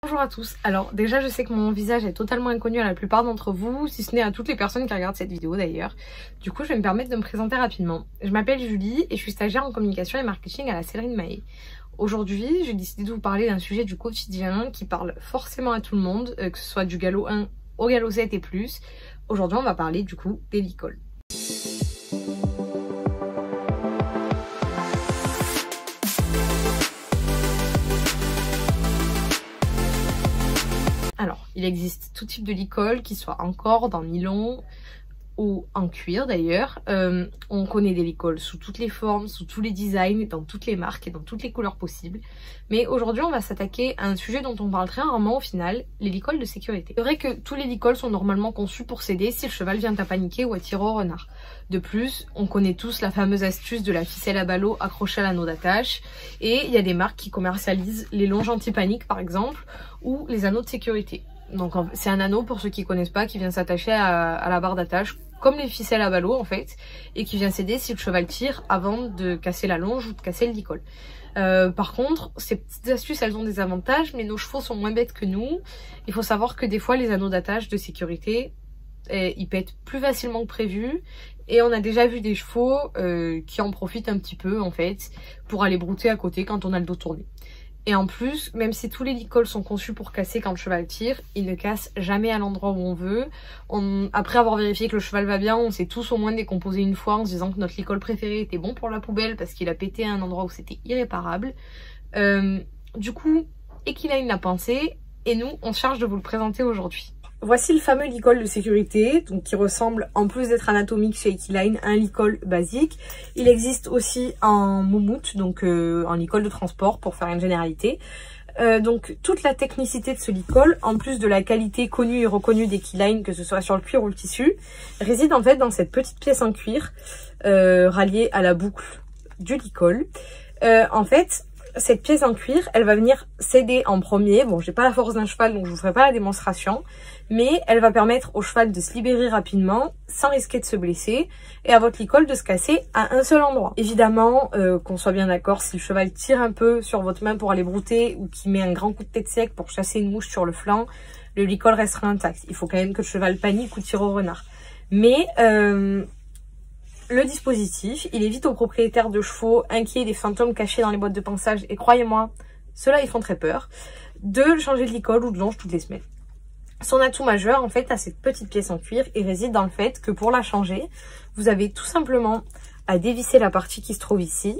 Bonjour à tous. Alors déjà je sais que mon visage est totalement inconnu à la plupart d'entre vous, si ce n'est à toutes les personnes qui regardent cette vidéo d'ailleurs. Du coup je vais me permettre de me présenter rapidement. Je m'appelle Julie et je suis stagiaire en communication et marketing à la Sellerie de Mahé. Aujourd'hui j'ai décidé de vous parler d'un sujet du quotidien qui parle forcément à tout le monde, que ce soit du galop 1 au galop 7 et plus. Aujourd'hui on va parler du coup des licols. Alors, il existe tout type de licol, qu'il soit en corde, en nylon ou en cuir d'ailleurs. On connaît des licols sous toutes les formes, sous tous les designs, dans toutes les marques et dans toutes les couleurs possibles. Mais aujourd'hui, on va s'attaquer à un sujet dont on parle très rarement au final, les licols de sécurité. C'est vrai que tous les licols sont normalement conçus pour s'aider si le cheval vient à paniquer ou à tirer au renard. De plus, on connaît tous la fameuse astuce de la ficelle à ballot accrochée à l'anneau d'attache. Et il y a des marques qui commercialisent les longes anti-panique par exemple, ou les anneaux de sécurité. Donc c'est un anneau, pour ceux qui connaissent pas, qui vient s'attacher à la barre d'attache, comme les ficelles à ballot en fait, et qui vient s'aider si le cheval tire avant de casser la longe ou de casser le licol. Par contre, ces petites astuces, elles ont des avantages, mais nos chevaux sont moins bêtes que nous. Il faut savoir que des fois, les anneaux d'attache de sécurité, ils pètent plus facilement que prévu. Et on a déjà vu des chevaux qui en profitent un petit peu en fait, pour aller brouter à côté quand on a le dos tourné. Et en plus, même si tous les licols sont conçus pour casser quand le cheval tire, ils ne cassent jamais à l'endroit où on veut. Après avoir vérifié que le cheval va bien, on s'est tous au moins décomposé une fois en se disant que notre licol préféré était bon pour la poubelle parce qu'il a pété à un endroit où c'était irréparable. Du coup, Equiline l'a pensé et nous, on se charge de vous le présenter aujourd'hui. Voici le fameux licol de sécurité, donc qui ressemble, en plus d'être anatomique chez Equiline, à un licol basique. Il existe aussi en moumoute, donc en licol de transport pour faire une généralité. Donc toute la technicité de ce licol, en plus de la qualité connue et reconnue d'Equiline, que ce soit sur le cuir ou le tissu, réside en fait dans cette petite pièce en cuir ralliée à la boucle du licol. En fait, cette pièce en cuir, elle va venir s'aider en premier. Bon, j'ai pas la force d'un cheval, donc je vous ferai pas la démonstration. Mais elle va permettre au cheval de se libérer rapidement, sans risquer de se blesser, et à votre licol de se casser à un seul endroit. Évidemment, qu'on soit bien d'accord, si le cheval tire un peu sur votre main pour aller brouter, ou qu'il met un grand coup de tête sec pour chasser une mouche sur le flanc, le licol restera intact. Il faut quand même que le cheval panique ou tire au renard. Mais le dispositif, il évite aux propriétaires de chevaux inquiets des fantômes cachés dans les boîtes de pansage, et croyez-moi, ceux-là ils font très peur, de changer de licol ou de longe toutes les semaines. Son atout majeur en fait à cette petite pièce en cuir, il réside dans le fait que pour la changer, vous avez tout simplement à dévisser la partie qui se trouve ici,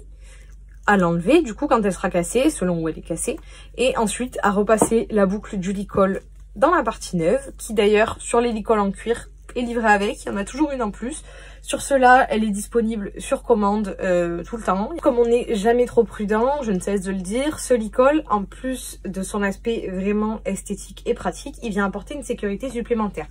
à l'enlever du coup quand elle sera cassée, selon où elle est cassée, et ensuite à repasser la boucle du licol dans la partie neuve, qui d'ailleurs sur les licols en cuir est livrée avec, il y en a toujours une en plus. Sur cela, elle est disponible sur commande tout le temps. Comme on n'est jamais trop prudent, je ne cesse de le dire, ce licol, en plus de son aspect vraiment esthétique et pratique, il vient apporter une sécurité supplémentaire.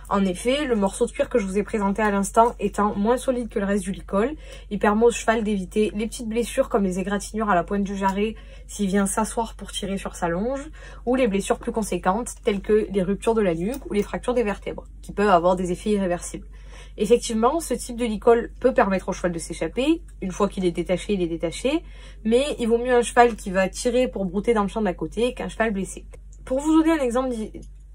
En effet, le morceau de cuir que je vous ai présenté à l'instant étant moins solide que le reste du licol, il permet au cheval d'éviter les petites blessures comme les égratignures à la pointe du jarret s'il vient s'asseoir pour tirer sur sa longe, ou les blessures plus conséquentes telles que les ruptures de la nuque ou les fractures des vertèbres, qui peuvent avoir des effets irréversibles. Effectivement, ce type de licol peut permettre au cheval de s'échapper. Une fois qu'il est détaché, il est détaché. Mais il vaut mieux un cheval qui va tirer pour brouter dans le champ d'à côté qu'un cheval blessé. Pour vous donner un exemple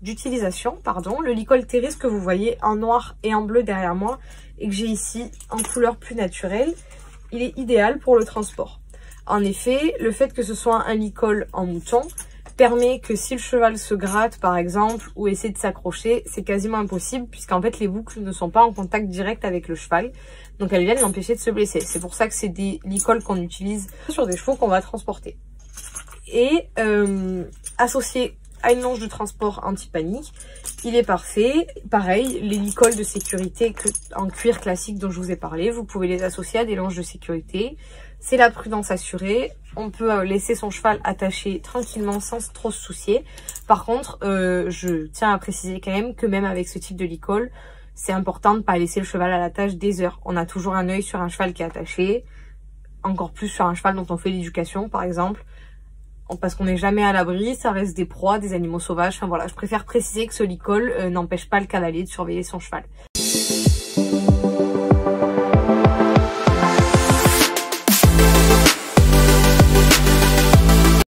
d'utilisation, le licol Terris que vous voyez en noir et en bleu derrière moi et que j'ai ici en couleur plus naturelle, il est idéal pour le transport. En effet, le fait que ce soit un licol en mouton permet que si le cheval se gratte par exemple ou essaie de s'accrocher, c'est quasiment impossible puisqu'en fait les boucles ne sont pas en contact direct avec le cheval, donc elles viennent l'empêcher de se blesser. C'est pour ça que c'est des licols qu'on utilise sur des chevaux qu'on va transporter. Et associé à une longe de transport anti-panique, il est parfait. Pareil, les licols de sécurité en cuir classique dont je vous ai parlé, vous pouvez les associer à des longes de sécurité. C'est la prudence assurée. On peut laisser son cheval attaché tranquillement sans trop se soucier. Par contre, je tiens à préciser quand même que même avec ce type de licol, c'est important de ne pas laisser le cheval à l'attache des heures. On a toujours un œil sur un cheval qui est attaché, encore plus sur un cheval dont on fait l'éducation par exemple, parce qu'on n'est jamais à l'abri, ça reste des proies, des animaux sauvages. Enfin voilà, je préfère préciser que ce licol n'empêche pas le cavalier de surveiller son cheval.